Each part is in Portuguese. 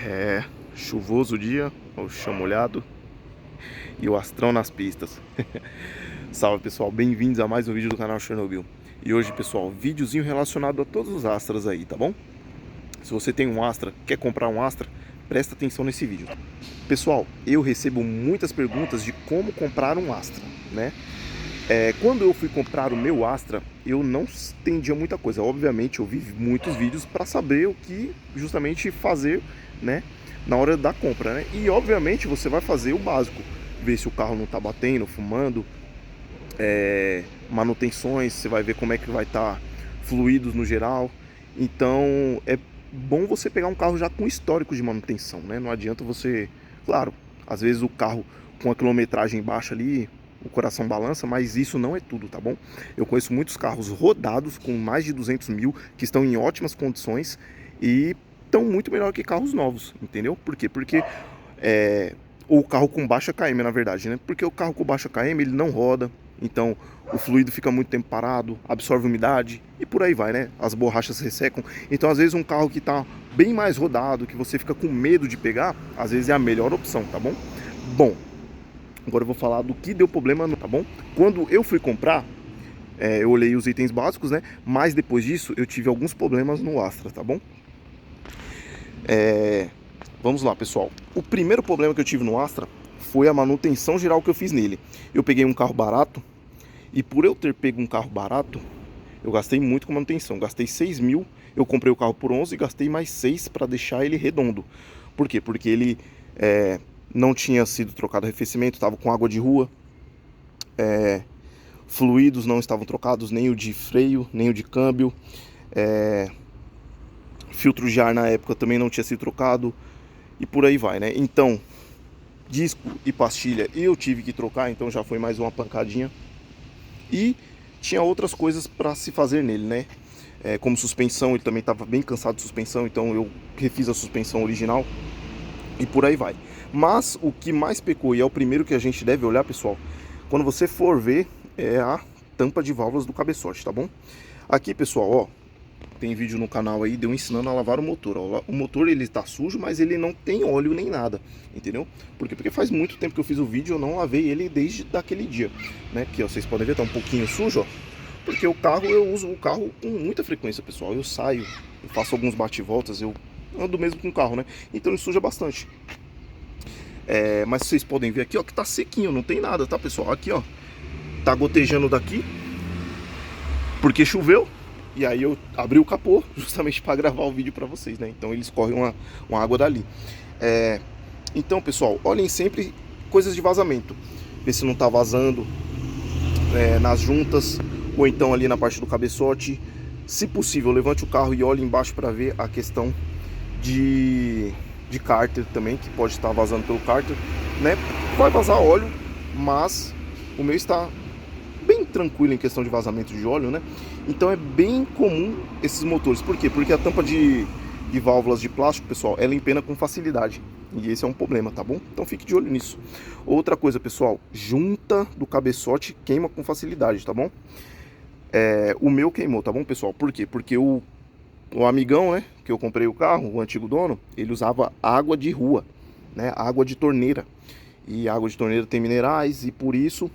É chuvoso o dia, o chão molhado e o astrão nas pistas. Salve pessoal, bem-vindos a mais um vídeo do canal Chernobyl. E hoje pessoal, videozinho relacionado a todos os Astras aí, tá bom? Se você tem um Astra, quer comprar um Astra, presta atenção nesse vídeo. Pessoal, eu recebo muitas perguntas de como comprar um Astra, né? Quando eu fui comprar o meu Astra, eu não entendia muita coisa. Obviamente eu vi muitos vídeos para saber o que justamente fazer, né, na hora da compra, né? E obviamente você vai fazer o básico, ver se o carro não está batendo, fumando, manutenções, você vai ver como é que vai estar fluidos no geral. Então é bom você pegar um carro já com histórico de manutenção, né? Não adianta você, claro, às vezes o carro com a quilometragem baixa ali, o coração balança, mas isso não é tudo, tá bom? Eu conheço muitos carros rodados com mais de 200 mil que estão em ótimas condições e estão muito melhor que carros novos, entendeu? Por quê? Porque ou o carro com baixa KM, na verdade, né? Porque o carro com baixa KM ele não roda, então o fluido fica muito tempo parado, absorve umidade e por aí vai, né? As borrachas ressecam. Então, às vezes, um carro que está bem mais rodado, que você fica com medo de pegar, às vezes é a melhor opção, tá bom? Bom, agora eu vou falar do que deu problema, tá bom? Quando eu fui comprar, eu olhei os itens básicos, né? Mas depois disso eu tive alguns problemas no Astra, tá bom? Vamos lá, pessoal. O primeiro problema que eu tive no Astra foi a manutenção geral que eu fiz nele. Eu peguei um carro barato e por eu ter pego um carro barato, eu gastei muito com manutenção. Gastei 6 mil, eu comprei o carro por 11 e gastei mais 6 para deixar ele redondo. Por quê? Porque ele não tinha sido trocado arrefecimento, estava com água de rua. Fluidos não estavam trocados, nem o de freio, nem o de câmbio. Filtro de ar na época também não tinha sido trocado. E por aí vai, né? Então, disco e pastilha eu tive que trocar, então já foi mais uma pancadinha. E tinha outras coisas para se fazer nele, né? Como suspensão, ele também estava bem cansado de suspensão, então eu refiz a suspensão original. E por aí vai. Mas o que mais pecou, e é o primeiro que a gente deve olhar, pessoal, quando você for ver, é a tampa de válvulas do cabeçote, tá bom? Aqui, pessoal, ó, tem vídeo no canal aí de eu ensinando a lavar o motor, ó. O motor ele tá sujo, mas ele não tem óleo nem nada, entendeu? Por quê? Porque faz muito tempo que eu fiz o vídeo, eu não lavei ele desde daquele dia, né? Que ó, vocês podem ver, tá um pouquinho sujo, ó. Porque o carro, eu uso o carro com muita frequência, pessoal. Eu saio, eu faço alguns bate-voltas, eu ando mesmo com o carro, né? Então ele suja bastante. Mas vocês podem ver aqui, ó, que tá sequinho, não tem nada, tá, pessoal? Aqui, ó, tá gotejando daqui, porque choveu. E aí eu abri o capô justamente para gravar o vídeo para vocês, né? Então eles correm uma água dali. Então, pessoal, olhem sempre coisas de vazamento. Ver se não tá vazando nas juntas ou então ali na parte do cabeçote. Se possível, levante o carro e olhe embaixo para ver a questão de cárter também, que pode estar vazando pelo cárter, né? Vai vazar óleo, mas o meu está bem tranquilo em questão de vazamento de óleo, né? Então é bem comum esses motores. Por quê? Porque a tampa de válvulas de plástico, pessoal, ela empena com facilidade. E esse é um problema, tá bom? Então fique de olho nisso. Outra coisa, pessoal, junta do cabeçote queima com facilidade, tá bom? O meu queimou, tá bom, pessoal? Por quê? Porque o amigão, né, que eu comprei o carro, o antigo dono, ele usava água de rua, né? Água de torneira. E água de torneira tem minerais e por isso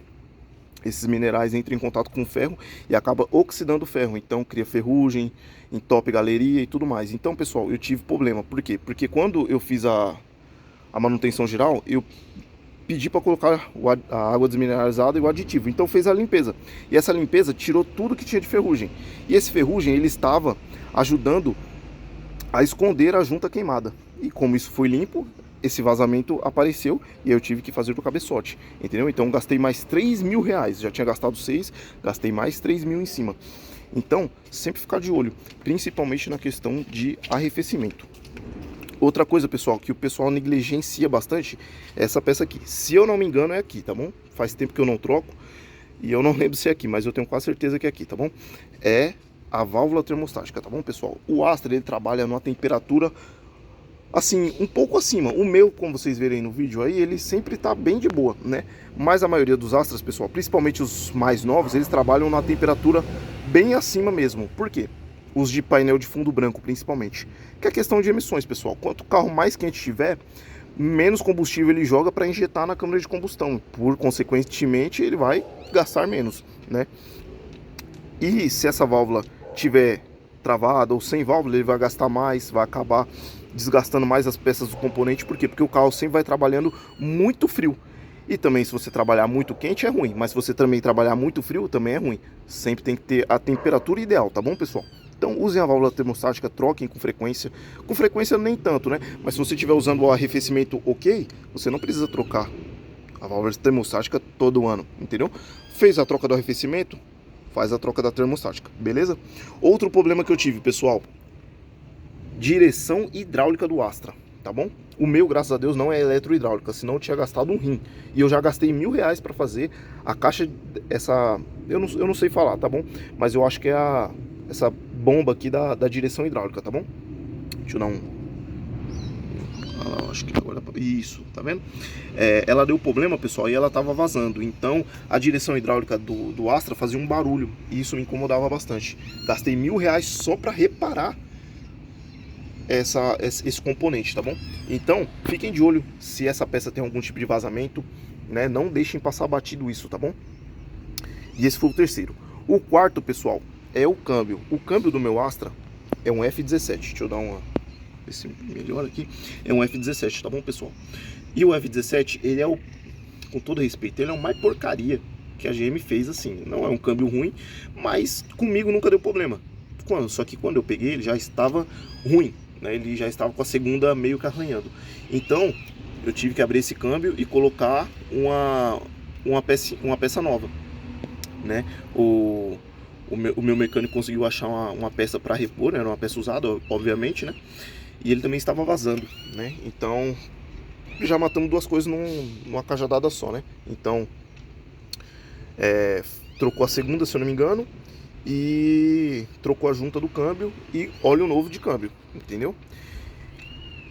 esses minerais entram em contato com o ferro e acaba oxidando o ferro, então cria ferrugem, entope galeria e tudo mais. Então, pessoal, eu tive problema. Por quê? Porque quando eu fiz a manutenção geral, eu pedi para colocar a água desmineralizada e o aditivo. Então fez a limpeza. E essa limpeza tirou tudo que tinha de ferrugem. E esse ferrugem, ele estava ajudando a esconder a junta queimada. E como isso foi limpo, esse vazamento apareceu e eu tive que fazer do cabeçote, entendeu? Então gastei mais 3 mil reais, já tinha gastado 6, gastei mais 3 mil em cima. Então, sempre ficar de olho, principalmente na questão de arrefecimento. Outra coisa, pessoal, que o pessoal negligencia bastante é essa peça aqui. Se eu não me engano é aqui, tá bom? Faz tempo que eu não troco e eu não lembro se é aqui, mas eu tenho quase certeza que é aqui, tá bom? É a válvula termostática, tá bom, pessoal? O Astra, ele trabalha numa temperatura assim, um pouco acima. O meu, como vocês verem no vídeo aí, ele sempre tá bem de boa, né? Mas a maioria dos Astras, pessoal, principalmente os mais novos, eles trabalham na temperatura bem acima mesmo. Por quê? os de painel de fundo branco principalmente, que é a questão de emissões, pessoal. Quanto o carro mais quente tiver, menos combustível ele joga para injetar na câmara de combustão, por consequentemente ele vai gastar menos, né? E se essa válvula tiver travada ou sem válvula, ele vai gastar mais, vai acabar desgastando mais as peças do componente. Por quê? Porque o carro sempre vai trabalhando muito frio. E também, se você trabalhar muito quente é ruim, mas se você também trabalhar muito frio também é ruim. Sempre tem que ter a temperatura ideal, tá bom, pessoal? Então usem a válvula termostática, troquem com frequência. Com frequência nem tanto, né? Mas se você estiver usando o arrefecimento ok, você não precisa trocar a válvula termostática todo ano, entendeu? Fez a troca do arrefecimento, faz a troca da termostática, beleza? Outro problema que eu tive, pessoal, direção hidráulica do Astra, tá bom? O meu, graças a Deus, não é eletrohidráulica, senão eu tinha gastado um rim. E eu já gastei R$1.000 para fazer a caixa, essa... Eu não sei falar, tá bom? Mas eu acho que é essa bomba aqui da direção hidráulica, tá bom? Deixa eu dar um... acho que agora... Isso, tá vendo? Ela deu problema, pessoal, e ela tava vazando. Então, a direção hidráulica do Astra fazia um barulho. E isso me incomodava bastante. Gastei R$1.000 só para reparar esse componente, tá bom? Então, fiquem de olho se essa peça tem algum tipo de vazamento, né? Não deixem passar batido isso, tá bom? E esse foi o terceiro. O quarto, pessoal, é o câmbio. O câmbio do meu Astra é um F17. Deixa eu dar uma... ver se melhor aqui. É um F17, tá bom, pessoal? E o F17, ele é o... com todo respeito, ele é o mais porcaria que a GM fez, assim. Não é um câmbio ruim, mas comigo nunca deu problema. Só que quando eu peguei, ele já estava ruim, né? Ele já estava com a segunda meio que arranhando. Então, eu tive que abrir esse câmbio e colocar uma peça nova, né? O meu mecânico conseguiu achar uma peça para repor, né? Era uma peça usada, obviamente, né? E ele também estava vazando, né? Então, já matamos duas coisas numa cajadada só, né? Então, trocou a segunda, se eu não me engano, e trocou a junta do câmbio e óleo novo de câmbio, entendeu?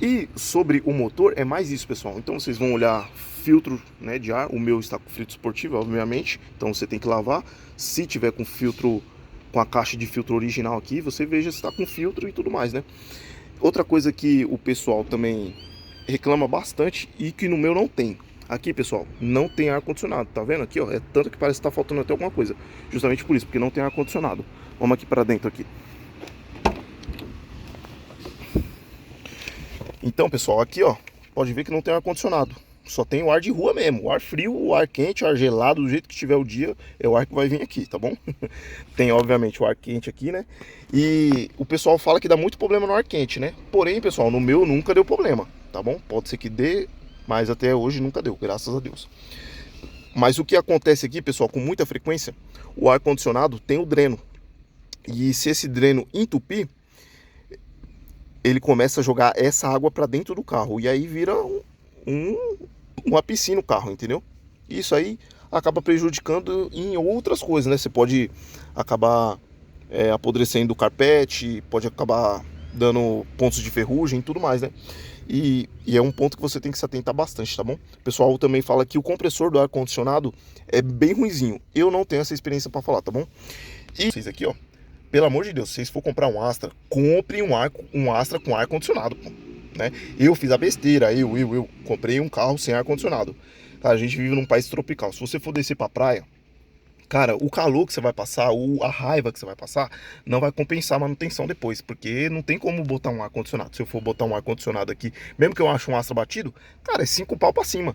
E sobre o motor é mais isso, pessoal. Então vocês vão olhar filtro, né, de ar. O meu está com filtro esportivo, obviamente, então você tem que lavar. Se tiver com filtro, com a caixa de filtro original aqui, você veja se está com filtro e tudo mais, né? Outra coisa que o pessoal também reclama bastante e que no meu não tem. Aqui, pessoal, não tem ar-condicionado, tá vendo aqui, ó? É tanto que parece que tá faltando até alguma coisa. Justamente por isso, porque não tem ar-condicionado. Vamos aqui para dentro aqui. Então, pessoal, aqui, ó, pode ver que não tem ar-condicionado. Só tem o ar de rua mesmo. O ar frio, o ar quente, o ar gelado, do jeito que tiver o dia, é o ar que vai vir aqui, tá bom? Tem, obviamente, o ar quente aqui, né? E o pessoal fala que dá muito problema no ar quente, né? Porém, pessoal, no meu nunca deu problema, tá bom? Pode ser que dê, mas até hoje nunca deu, graças a Deus. Mas o que acontece aqui, pessoal, com muita frequência, o ar-condicionado tem o dreno. E se esse dreno entupir, ele começa a jogar essa água para dentro do carro. E aí vira uma piscina o carro, entendeu? Isso aí acaba prejudicando em outras coisas, né? Você pode acabar apodrecendo o carpete, pode acabar dando pontos de ferrugem e tudo mais, né? E é um ponto que você tem que se atentar bastante, tá bom? O pessoal também fala que o compressor do ar-condicionado é bem ruinzinho. Eu não tenho essa experiência para falar, tá bom? E vocês aqui, ó, pelo amor de Deus, se vocês for comprar um Astra, compre um Astra com ar-condicionado, né? Eu fiz a besteira, eu comprei um carro sem ar-condicionado. Cara, a gente vive num país tropical. Se você for descer pra praia, cara, o calor que você vai passar, a raiva que você vai passar, não vai compensar a manutenção depois, porque não tem como botar um ar-condicionado. Se eu for botar um ar-condicionado aqui, mesmo que eu ache um Astra batido, cara, é 5 pau pra cima.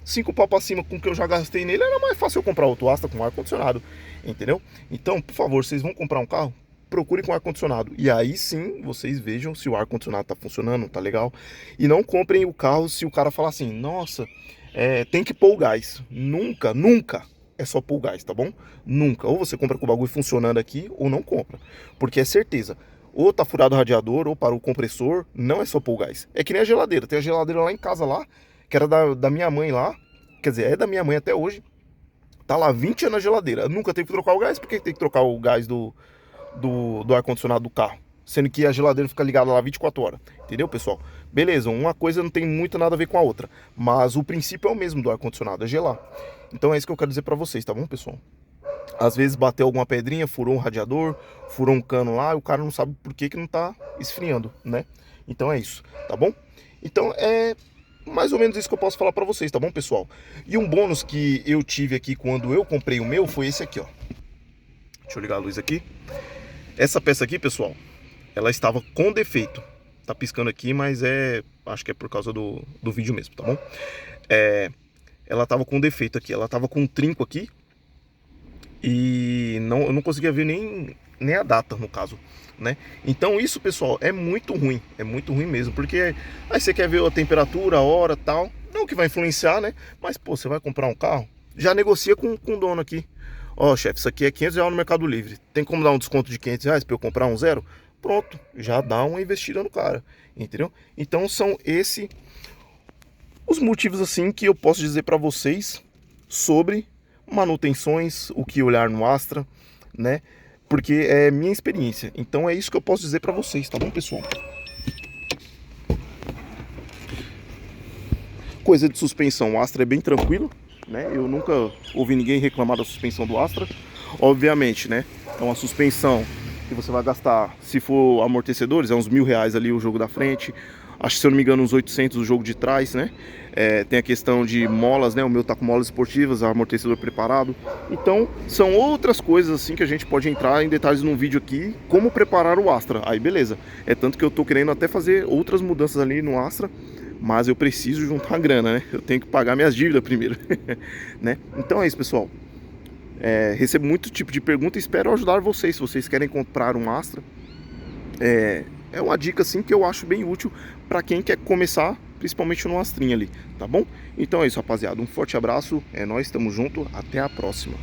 5 pau pra cima com o que eu já gastei nele, era mais fácil eu comprar outro Astra com ar-condicionado, entendeu? Então, por favor, vocês vão comprar um carro, procure com ar-condicionado. E aí sim, vocês vejam se o ar-condicionado tá funcionando, tá legal. E não comprem o carro se o cara falar assim, nossa, tem que pôr o gás. Nunca, nunca é só pôr o gás, tá bom? Nunca. Ou você compra com o bagulho funcionando aqui, ou não compra. Porque é certeza. Ou tá furado o radiador, ou para o compressor, não é só pôr o gás. É que nem a geladeira. Tem a geladeira lá em casa lá, que era da minha mãe lá. Quer dizer, é da minha mãe até hoje. Tá lá 20 anos na geladeira. Nunca teve que trocar o gás. Por que tem que trocar o gás do ar-condicionado do carro? Sendo que a geladeira fica ligada lá 24 horas. Entendeu, pessoal? Beleza, uma coisa não tem muito nada a ver com a outra. Mas o princípio é o mesmo do ar-condicionado, é gelar. Então é isso que eu quero dizer pra vocês, tá bom, pessoal? Às vezes bateu alguma pedrinha, furou um radiador, furou um cano lá, e o cara não sabe por que não tá esfriando, né? Então é isso, tá bom? Então é mais ou menos isso que eu posso falar pra vocês, tá bom, pessoal? E um bônus que eu tive aqui quando eu comprei o meu foi esse aqui, ó. Deixa eu ligar a luz aqui. Essa peça aqui, pessoal, ela estava com defeito. Tá piscando aqui, mas acho que é por causa do vídeo mesmo, tá bom? Ela tava com defeito aqui, ela tava com um trinco aqui. E eu não conseguia ver nem a data, no caso, né? Então isso, pessoal, é muito ruim mesmo, porque aí você quer ver a temperatura, a hora, tal, não que vai influenciar, né? Mas, pô, você vai comprar um carro, já negocia com o dono aqui. Ó, chefe, isso aqui é R$ 500 no Mercado Livre, tem como dar um desconto de R$ 500 para eu comprar um zero? Pronto, já dá uma investida no cara, entendeu? Então são os motivos, assim, que eu posso dizer para vocês sobre manutenções, o que olhar no Astra, né? Porque é minha experiência. Então é isso que eu posso dizer pra vocês, tá bom, pessoal? Coisa de suspensão, o Astra é bem tranquilo, né? Eu nunca ouvi ninguém reclamar da suspensão do Astra. Obviamente, né? É uma suspensão que você vai gastar, se for amortecedores, é uns R$ 1.000 ali o jogo da frente. Acho que, se eu não me engano, uns 800 o jogo de trás, né? Tem a questão de molas, né? O meu tá com molas esportivas, amortecedor preparado. Então, são outras coisas assim que a gente pode entrar em detalhes num vídeo aqui, como preparar o Astra. Aí, beleza. É tanto que eu tô querendo até fazer outras mudanças ali no Astra, mas eu preciso juntar grana, né? Eu tenho que pagar minhas dívidas primeiro, né? Então é isso, pessoal. Recebo muito tipo de pergunta e espero ajudar vocês. Se vocês querem comprar um Astra, é uma dica assim que eu acho bem útil para quem quer começar, principalmente no Astrinha ali, tá bom? Então é isso, rapaziada. Um forte abraço, é nóis, tamo junto, até a próxima.